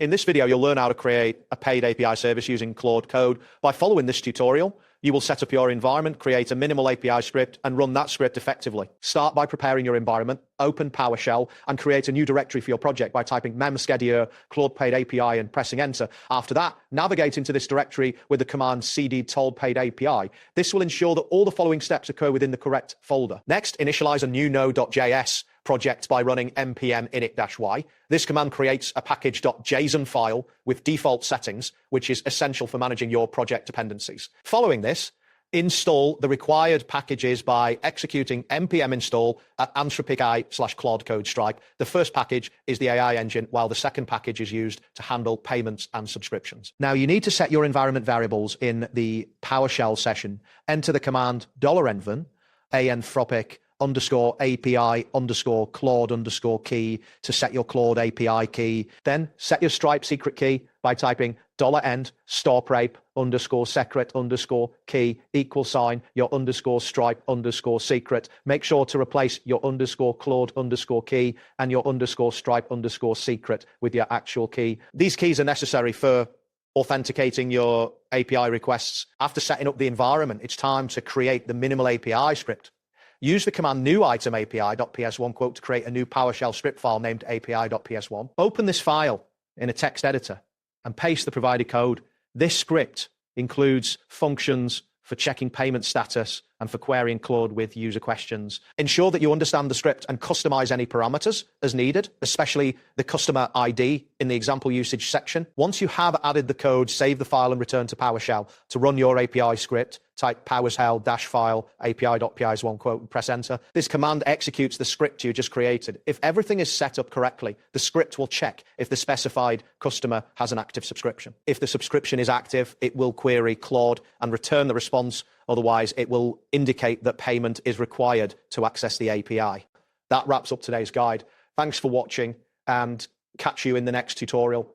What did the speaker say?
In this video, you'll learn how to create a paid API service using Claude Code. By following this tutorial, you will set up your environment, create a minimal API script, and run that script effectively. Start by preparing your environment, open PowerShell, and create a new directory for your project by typing memschedule Claude Paid API and pressing enter. After that, navigate into this directory with the command cd told paid API. This will ensure that all the following steps occur within the correct folder. Next, initialize a new node.js project by running npm init-y. This command creates a package.json file with default settings, which is essential for managing your project dependencies. Following this, install the required packages by executing npm install at anthropic.ai/Claude Code Stripe. The first package is the AI engine, while the second package is used to handle payments and subscriptions. Now, you need to set your environment variables in the PowerShell session. Enter the command $env, anthropic _API _Claude key to set your Claude API key. Then set your Stripe secret key by typing $end stoprape _secret _key your _Stripe _secret. Make sure to replace your _Claude key and your Stripe secret with your actual key. These keys are necessary for authenticating your API requests. After setting up the environment, it's time to create the minimal API script. Use the command new item API.ps1 quote to create a new PowerShell script file named API.ps1. Open this file in a text editor and paste the provided code. This script includes functions for checking payment status and for querying Claude with user questions. Ensure that you understand the script and customize any parameters as needed, especially the customer ID in the example usage section. Once you have added the code, save the file and return to PowerShell. To run your API script, type PowerShell-file API.ps1 quote and press enter. This command executes the script you just created. If everything is set up correctly, the script will check if the specified customer has an active subscription. If the subscription is active, it will query Claude and return the response. Otherwise, it will indicate that payment is required to access the API. That wraps up today's guide. Thanks for watching and catch you in the next tutorial.